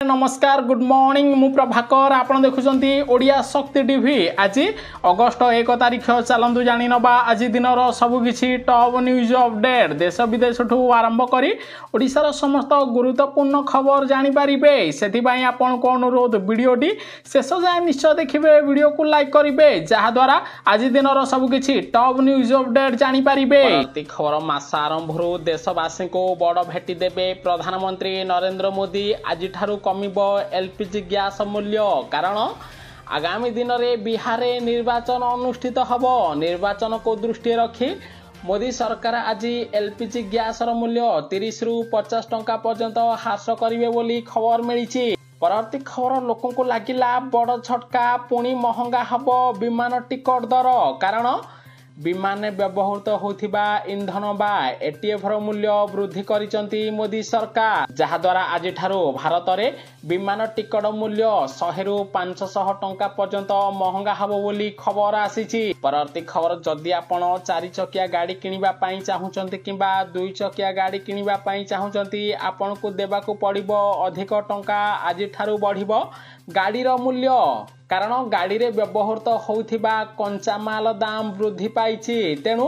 नमस्कार good morning मु प्रभाकर आपण देखुचंती ओडिया शक्ति टीवी आज अगस्त 1 तारिख चलतु जानी नबा आज दिन सबकि टॉप न्यूज अपडेट देश विदेश ठू आरंभ करी ओडिशार समस्त गुरुत्वपूर्ण खबर जानीपारे से आपण को अनुरोध वीडियोटी शेष जाए निश्चय देखिए वीडियो को लाइक करेंगे जहाद्वारा आज दिन सबकि टॉप न्यूज अपडेट जानीपारे खबर मास आरंभ देशवासी को बड़ भेटी देवे प्रधानमंत्री नरेंद्र मोदी आज कमिब एलपीजी गैस मूल्य कारण आगामी दिन में बिहार निर्वाचन अनुष्ठित हब निर्वाचन को दृष्टि रखी मोदी सरकार आज एलपीजी गैस मूल्य 30 रु 50 टंका पर्यंत ह्रास करेंगे बोली खबर मिली। परवर्ती खबर लोकों को लगिला बड़ झटका पुणी महंगा हब विमान टिकट दर कारण विमान व्यवहृत होथिबा इंधन बा एटीएफ मूल्य वृद्धि करिसंती मोदी सरकार जहाद्वारा आज ठारू भारत में विमान टिकट मूल्य 100 रु 500 टंका पर्यंत महंगा हबो बोली खबर आसीची। परवर्ती खबर जदि आपण 4 चकिया गाड़ी किनिबा पई चाहुचंती किबा 2 चकिया गाड़ी किनिबा पई चाहुचंती आपण को देबाकू पड़िबो अधिक टंका आज ठारू बढ़िबो गाड़ीर मूल्य कारण गाड़ी रे व्यवहृत होथिबा कंचा माल दाम वृद्धि पाइछि तेणु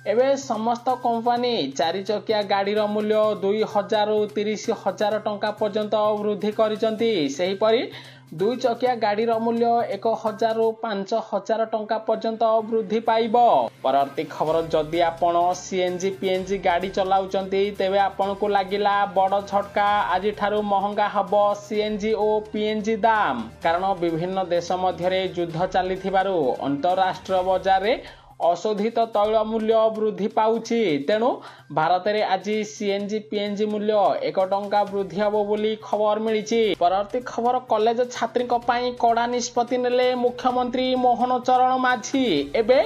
एवं समस्त कंपनी 4 चकिया गाड़ीर मूल्य 2000 रु 30,000 टंका पर्यंत वृद्धि करिसंती सेहीपरि 2 चकिया गाड़ीर मूल्य 1000 रु 5000 टंका पर्यंत वृद्धि पाइब। परवर्ती खबर जदि आपण सीएनजी पीएनजी गाड़ी चलाउचंती तेबे आपण को लागिला बड़ झटका आज ठारू महंगा हब सीएनजी और पीएनजी दाम कारण विभिन्न देश मध्य युद्ध चलिथिबारु अंतरराष्ट्रीय बाजार रे अशोधित तैल मूल्य वृद्धि पाउछि तेणु भारत में आज सीएनजी पीएनजी मूल्य 1 टंका वृद्धि हबो बोली खबर मिली। परवर्ती खबर कॉलेज छात्री कड़ा निष्पत्ति नेले मुख्यमंत्री मोहन चरण माझी एबे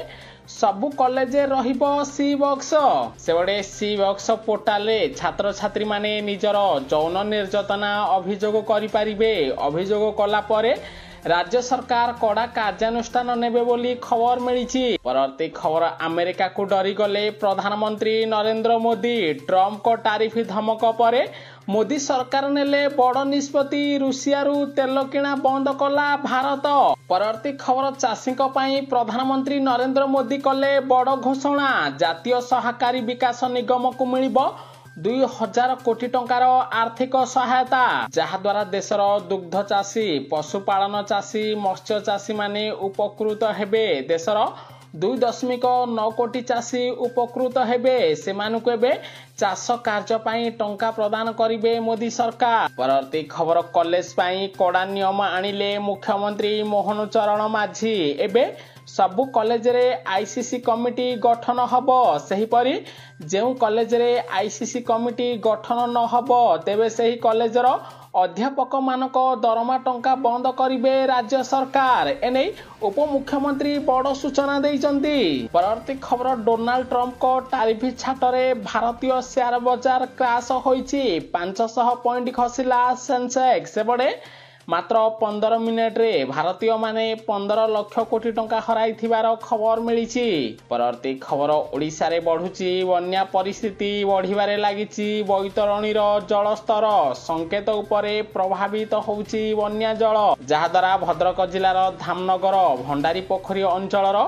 सबु कॉलेज रहिबो सी बॉक्स सेबडे सी बॉक्स पोर्टाल रे छात्र छात्री माने निजर यौन निर्यातना अभियोग करि परिबे अभियोग कला परे राज्य सरकार कड़ा कार्यानुष्ठान नेबे बोली खबर मिली। परवर्ती खबर अमेरिका को डरी गले प्रधानमंत्री नरेंद्र मोदी ट्रम्प को टारिफ धमक परे मोदी सरकार नेले बड़ निष्पत्ति रूसियारू तेल किणा बंद कला भारत। परवर्ती खबर चाषी प्रधानमंत्री नरेंद्र मोदी कले बड़ घोषणा जातीय सहकारी विकास निगम को मिलिबो 2000 कोटी टंकार आर्थिक सहायता जहाद्वारा देशर दुग्ध चाषी पशुपालन चाषी मत्स्य चाषी माने उपकृत हेबे देशर 2.9 कोटी चाषी उपकृत हेबे सेमानुको एबे चाष कार्य पाई टंका प्रदान करिवे मोदी सरकार। परवर्ती खबर कॉलेज पाई कड़ा नियम आनिले मुख्यमंत्री मोहन चरण माझी एबे सबु कॉलेज रे आईसीसी कमिटी गठन हब सेहीपरि जेउ कॉलेज रे आईसीसी कमिटी गठन न हब तेबे सेही कॉलेजर अध्यापक मानक दरमा टंका बंद करिवे राज्य सरकार एने उपमुख्यमंत्री बड़ सूचना देइचंती। परवर्ती खबर डोनाल्ड ट्रम्प को टारिफ छाटरे भारतीय शेयर बाजार क्राश होईची 500 पॉइंट खसिला सेंसेक्स सेबडे मात्र 15 मिनिट रे भारतीय माने 15 लाख कोटी टंका हराई थिबार खबर मिली। परवर्ती खबर ओडिशा रे बढ़ुची बन्या परिस्थिति बढ़िबारे लागिची बैतरणीर जलस्तर संकेत उपरे प्रभावित होउची बन्या जल जहाद्वारा भद्रक जिलार धामनगर भंडारी पोखरी अंचलर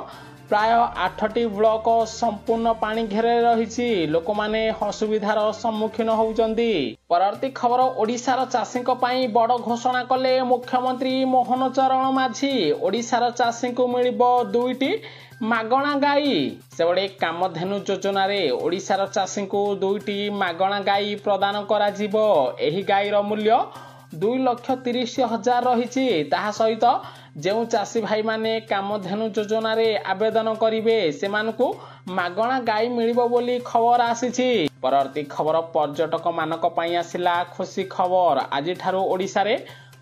प्राय 8टी ब्लॉक संपूर्ण पानी घेरे रही लोक माने असुविधार सम्मुखीन होउचंदी। परवर्ती खबर ओडिशार चाषी बड़ घोषणा कले मुख्यमंत्री मोहन चरण माझी ओडिशार चाषी को मिलिबो 2टी मागणा गाई सेबडे कामधेनु योजना रे ओडिशार चाषी को 2टी मागणा गाई प्रदान करा जिवो एही गाईर मूल्य 2,30,000 रही ताहा सहित जो चाषी भाई माने कामधेनु योजना रे आवेदन करिवे सेमानकु मागणा गाई मिलिबो बोली खबर आसीछि। परवर्ती खबर पर्यटक मानक पई आसिला खुशी खबर आज ठारू ओडिसा रे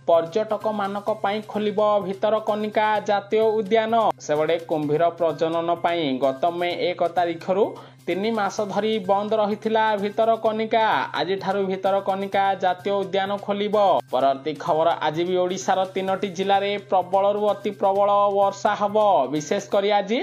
पर्यटक मानक पई खोलिबो भितरकनिका जातीय उद्यान सेबडे कुंभीर प्रजनन पई गत मे 1 तारिख रु 3 मास धरी बंद रहिथिला भितरकनिका आज ठारू भितरकनिका जातीय उद्यान खोलिबो। परवर्ती खबर आज भी ओडिशार 3टी जिल्ला रे प्रबल रु अति प्रबल वर्षा हबो विशेष करी आज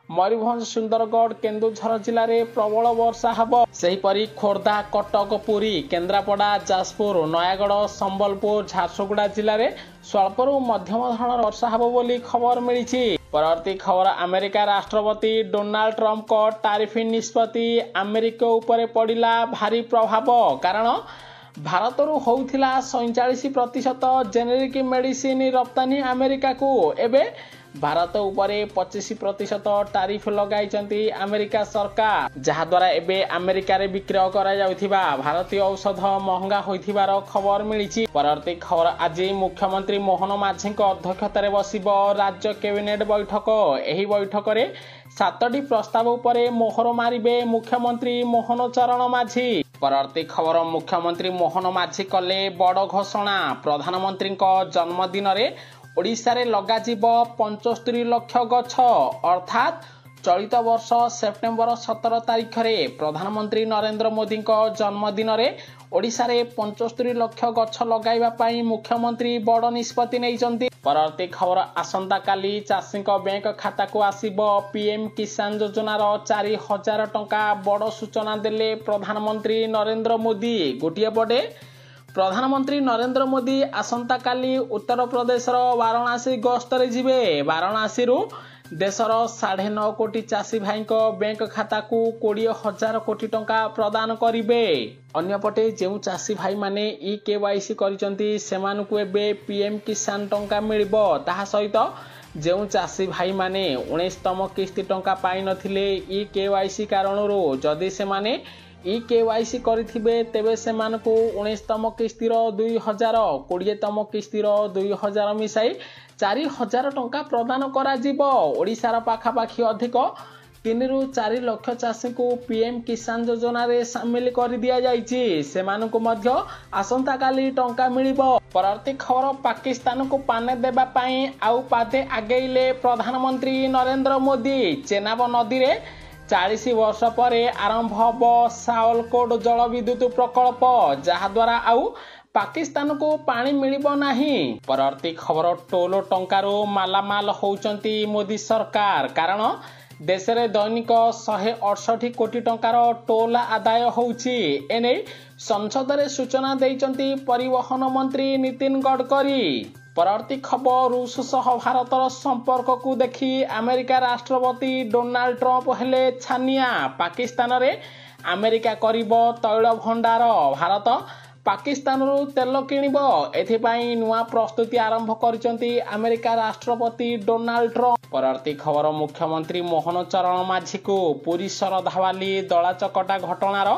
मयूरभंज सुंदरगढ़ केन्दुझर जिले में प्रबल वर्षा ହେବ। सेहीपरि खोर्धा कटक पुरी केन्द्रापड़ा जाजपुर नयागढ़ संबलपुर झारसुगुड़ा जिले में स्वल्परू मध्यम धरणर वर्षा ହେବ ବୋଲି खबर मिली। परवर्ती खबर अमेरिका राष्ट्रपति डोनाल्ड ट्रम्प को टारिफ निष्पत्ति अमेरिका उपरे पड़िला भारी प्रभाव। कारण भारत होउथिला 47% जेनेरिक मेडिसिन रप्तानी अमेरिका को एबे भारत उपरे 25% टारिफ लगाइचंती अमेरिका सरकार, जहा द्वारा एबे अमेरिका रे विक्रय करा जाउथिबा भारतीय औषध महंगा होइथिबार खबर मिली। परवर्ती खबर आज मुख्यमंत्री मोहन माझी अध्यक्षतार बसिब राज्य कैबिनेट बैठक। एही बैठक रे 7टी प्रस्ताव उपरे मोहर मारिबे मुख्यमंत्री मोहन चरण माझी। परवर्ती खबर मुख्यमंत्री मोहन माझी कले बड़ घोषणा। प्रधानमंत्री जन्मदिन रे ओडिशा रे लगाजिब 75 लाख गछ, अर्थात चलित वर्ष सेप्टेम्बर 17 तारिख रे प्रधानमंत्री नरेंद्र मोदी जन्मदिन रे ओडिशा रे 75 लाख गछ लगाइबा पई मुख्यमंत्री बड़ निष्पत्ति नेइचंती। परवर्ती खबर आसंता काली चाषी बैंक खाता को आसीब पीएम किसान योजनार 4000 टंका बड़ सूचना देले प्रधानमंत्री नरेंद्र मोदी। गोटिए पटे प्रधानमंत्री नरेंद्र मोदी आसंता काली उत्तर प्रदेश वाराणसी गस्तरे जिबे। वाराणसी देशर 9.5 कोटी चाषी भाई बैंक खाता को 20,000 कोटी टंका प्रदान करिबे। अन्यपटे जो चाषी भाई माने केवाईसी करिसंती सेमानकु एबे पीएम किसान टंका मिलिबो। ताहा सहित जो चाषी भाई माने 19तम किस्ती टंका पाई नथिले केवाईसी कारणरो जदि सेमाने केवाईसी करिथिबे तेबे सेमानकु 19तम किस्तीर 2000 20तम किस्तीर 2000 मिसाई 4000 टंका प्रदान करा जिवो। ओडिशार पाखापाखी अधिक 3 ରୁ 4 लाख चाषी को पीएम किसान योजना रे शामिल कर दिया जाइछि। सेमानकु मध्य आसंता काली टंका मिलिबो। परवर्ती खबर पाकिस्तान को पाने देबा पई आउ पादे आगेइले प्रधानमंत्री नरेंद्र मोदी। चेनाब नदी रे 40 वर्ष पर आरंभ हब सावलकोट जल विद्युत प्रकल्प, जहा द्वारा आउ पाकिस्तान को पानी मिलिबो नाही। परवर्ती खबर टोल टंकारो मालामाल होउचंती मोदी सरकार। कारण देश रे दैनिक 168 कोटी टंकार टोल आदाय होउची। एने संसद रे सूचना देइचंती परिवहन मंत्री नितिन गडकरी। परवर्ती खबर रूस सह भारतर संपर्क को देखी अमेरिका राष्ट्रपति डोनाल्ड ट्रम्प हेले छानिया। पाकिस्तान रे अमेरिका करिब तैल भंडार, भारत पाकिस्तान रु तेल किनिबो। एथिपाई नुआ प्रस्तुति आरंभ करिसंती अमेरिका राष्ट्रपति डोनाल्ड ट्रम्प। परवर्ती खबर मुख्यमंत्री मोहन चरण माझी को पुरी शरधावाली दला चकटा घटनार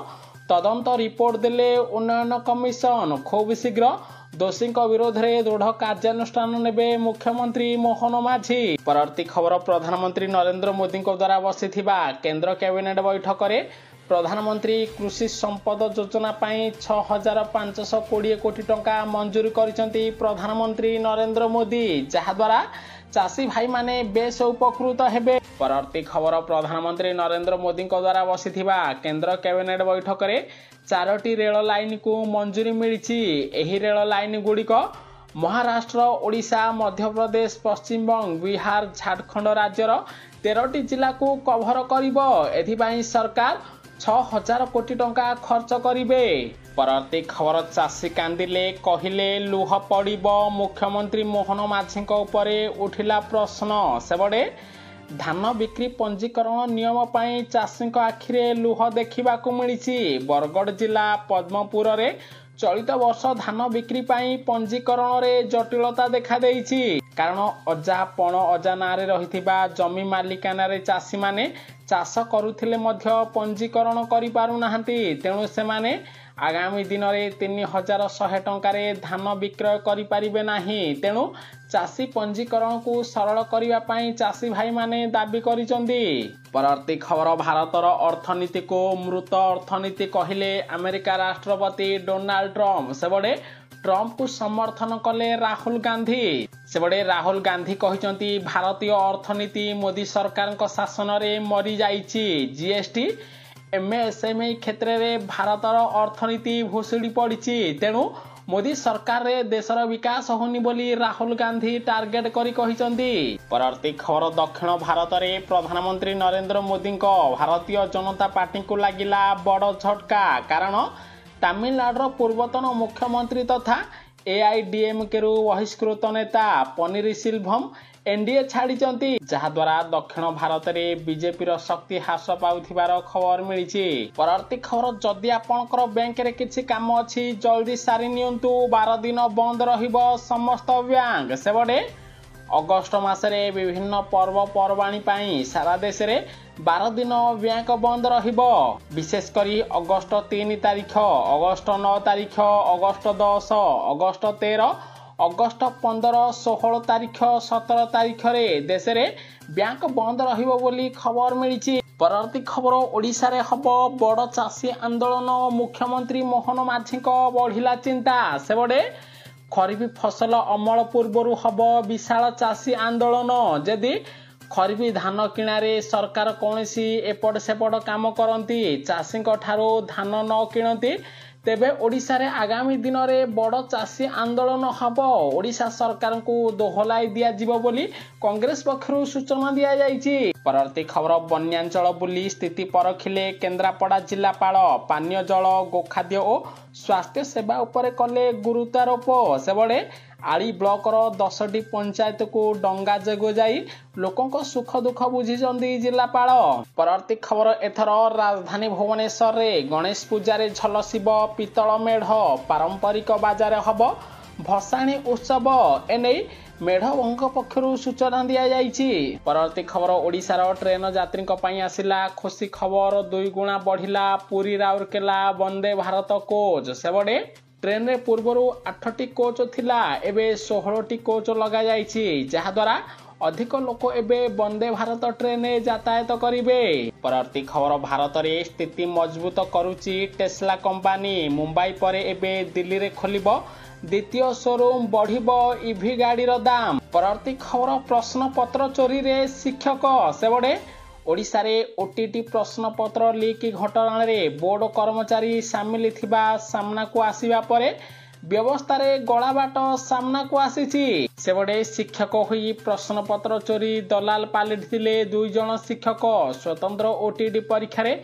तदंत रिपोर्ट देले उन्नयन कमिशन। खूब शीघ्र दोषी विरोध में दृढ़ कार्यानुष्ठान नेबे मुख्यमंत्री मोहन माझी। परवर्ती खबर प्रधानमंत्री नरेंद्र मोदी द्वारा बसिथिबा केंद्र कैबिनेट बैठक रे प्रधानमंत्री कृषि संपद योजना पाई 6520 कोटी टंका मंजूर करिसंती प्रधानमंत्री नरेंद्र मोदी, जहा द्वारा चाषी भाई माने बेस उपकृत हेबे। परवर्ती खबर प्रधानमंत्री नरेंद्र मोदी द्वारा बसिथिबा केंद्र कैबिनेट बैठक रे 4टी रेल लाइन को मंजूरी मिली। एही रेल लाइन गुड़िक महाराष्ट्र, ओडिशा, मध्य प्रदेश, पश्चिम बंग, बिहार, झारखंड राज्यर 13टी जिला को कभर करिबो। एथिपाई सरकार 6000 कोटी टंका खर्च करिबे। परवर्ती खबर चाषी कांदिले कहिले लुह पड़िबो। मुख्यमंत्री मोहन माझी उपरे उठिला प्रश्न। सेबडे धान बिक्री पंजीकरण नियम पाई चाषी आखिरे लुह देखा मिली। बरगढ़ जिला पद्मपुर रे चलित वर्ष धान बिक्री पाई पंजीकरण रे जटिलता देखा देइछि। कारण अजा पण अजा नारे रहिथिबा जमी मालिकाना रे चाषी माने चाष करुथिले मध्य पंजीकरण करि पारु नाहंती। तेणु से माने आगामी दिन में 3100 टंका धान विक्रय करें नाही। तेणु चाषी पंजीकरण को सरल करने चाषी भाई माने दाबी करिसंती। परवर्ती खबर भारतर अर्थनीति को मृत अर्थनीति कहले अमेरिका राष्ट्रपति डोनाल्ड ट्रम्प। सेबड़े ट्रम्प को समर्थन कले राहुल गांधी। सेबड़े राहुल गांधी कहते भारतीय अर्थनीति मोदी सरकार शासन में मरी जाइछि। जीएसटी एमएसएमई क्षेत्र में भारतर अर्थनीति भुशुड़ी पड़ी। तेणु मोदी सरकार रे देशर विकास होनी बोली राहुल गांधी टार्गेट करी कहिसंती। परवर्ती खबर दक्षिण भारत में प्रधानमंत्री नरेंद्र मोदी भारतीय जनता पार्टी को लगिला बड़ झटका कारण तमिलनाडु पूर्वतन मुख्यमंत्री तथा एआईडीएमके बहिष्कृत नेता पनीर सिल्भम एनडीए छाड़ी जहाद्वारा दक्षिण भारत में बीजेपी शक्ति ह्रास पाउथिबार खबर मिली। परवर्ती खबर जदि आपणकर बैंक रे किछि काम अछि जल्दी सारी नियंतु 12 दिन बंद रहिबो समस्त बैंक। सेबडे अगस्त मासरे विभिन्न पर्वपर्वाणी पाई सारा देश रे 12 दिन बैंक बंद रहिबो। विशेष करी अगस्त 3 तारिख, अगस्त 9 तारिख, अगस्त 10, अगस्त 13, अगस्त 15, 16 तारिख, 17 तारिख रे देश रे बैंक बंद रहिबो बोली खबर मिली। परवर्ती खबर ओडिशा रे हबो बड़ चाषी आंदोलन, मुख्यमंत्री मोहन माझी बढ़िला चिंता। सेबडे खरीफ फसल अमल पूर्व हब विशाल चाषी आंदोलन। जदि खरीफ धान किणारे सरकार कौनसी एपट सेपट काम करती चाषी ठारो धान न किणती तेबे ओडिशा रे आगामी दिन में बड़ चाषी आंदोलन हब। ओडिशा सरकार को दोहलाई दिया जिवो बोली कांग्रेस पक्षरु सूचना दिया जायछि। परवर्ती खबर बन्यांचल बुली स्थिति परखिले केन्द्रापड़ा जिलापाल पानीय जल गोखाद्य और स्वास्थ्य सेवा उपरे कले गुरुत्वारोप। सेबड़े आली ब्लॉकर 10टी पंचायत को डंगा जगो जाई लोकों सुख दुख बुझिजंदी जिलापाल। परवर्ती खबर एथर राजधानी भुवनेश्वर रे गणेश पूजा झलसिब पितल मेढ़, पारंपरिक बाजार हब भसाणी उत्सव। एने मेढ़ पक्षरु सूचना दिया जायछि। परवर्ती खबर ओडिशार ट्रेन यात्री पई आसिला खुशी खबर 2 गुणा बढ़िला पुरी राउरकेला वंदे भारत कोच। सेबडे ट्रेन रे पूर्वरु 8टी कोच थिला एबे 16टी कोच लगा जायछि जहाद्वारा अधिक लोक एबे वंदे भारत ट्रेन में यातायात करिवे। परवर्ती खबर भारत रे स्थिति मजबूत करुची टेस्ला कंपनी। मुंबई पर एबे दिल्ली रे खोलिबो द्वितीय शोरूम, बढ़िबो ईवी गाड़ीर दाम। परवर्ती खबर प्रश्न पत्र चोरी रे शिक्षक। सेबडे ओडिशा रे ओटीटी प्रश्न पत्र लीक घटना रे बोर्ड कर्मचारी सामिल थिबा सामना को आसीबा परे व्यवस्था रे गलाबाट सामना को आसीछि। सेबडे शिक्षक हुई प्रश्न पत्र चोरी दलाल पालिथिले 2 जण शिक्षक। स्वतंत्र ओटीटी परीक्षा रे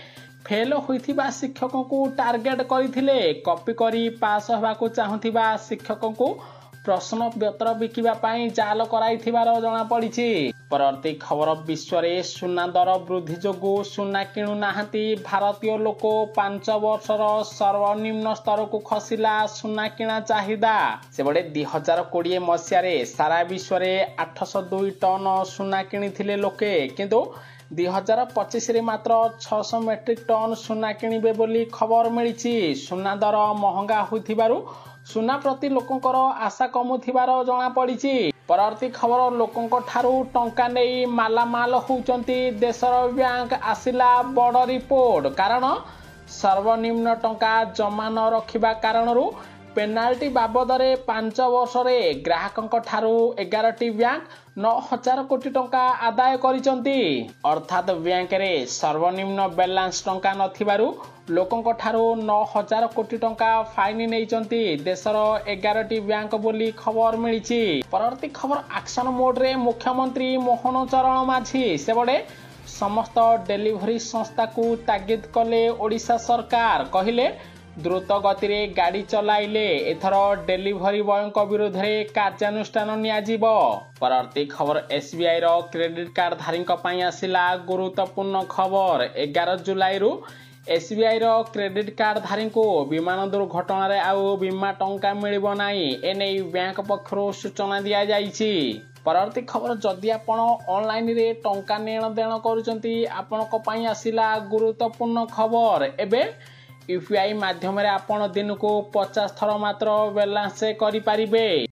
फेल होइथिबा शिक्षकों को टार्गेट करथिले। कॉपी करी पास होबा को चाहुथिबा शिक्षकों को प्रश्न पत्र बिकिबा पाई जाल कराइथिबार जणा पड़िछि। परवर्ती खबर विश्व रे सुना दर वृद्धि जोगु सुना किणु नाहांती भारतीय लोक 5 वर्षर सर्वनिम्न स्तर को खसिला सुना किणा चाहिदा। सेबडे 2020 मसिया रे सारा विश्व रे 802 टन सुना किणिथिले लोके किंतु 2025 रे मात्र 600 मेट्रिक टन सुना किणिबे बोली खबर मिली। सुना दर महंगा होइथिबारु सुना प्रति लोकंकर आशा कमुथिबार जणा पड़िछि। परवर्ती खबर लोकंक ठारू टंका नहीं मालामाल होउचंती देशर बैंक आसिला बड़ रिपोर्ट कारण सर्वनिम्न टंका जमा न रखिबा कारणरू पेनाल्टी बाबद 5 वर्ष रे ग्राहकों ठारू 11टी बैंक 9,000 कोटी टंका आदाय करिसंती। अर्थात बैंक रे सर्वनिम्न बैलेंस टंका नथिबारु लोकों ठारू 9,000 कोटी टंका फाइन नैचंती देशर 11टी बैंक बोली खबर मिली। परवर्ती खबर एक्शन मोड रे मुख्यमंत्री मोहन चरण माझी। सेबडे समस्त डेलीवरी संस्था को तागिद कले ओडिशा सरकार। कहिले द्रुत गति रे गाड़ी चलाइले एथर डेलीवरी बॉय विरुद्ध कार्यानुष्ठान नियाजिबो। परवर्ती खबर एसबीआई रो क्रेडिट कार्ड धारी पई आसिला गुरुत्वपूर्ण खबर। 11 जुलाई रु एसबीआई रो क्रेडिट कार्ड धारी को विमान दुर्घटना रे आउ बीमा टंका मिलिबो नाही एने बैंक पक्षरु सूचना दिया जायछि। परवर्ती खबर जदि आपण ऑनलाइन रे टंका नेण देण करूचंती आपनको पई आसिला गुरुत्वपूर्ण खबर। एबे यूपीआई माध्यम रे आपण दिन को 50 थर मात्र बैलेंस करि पारिबे।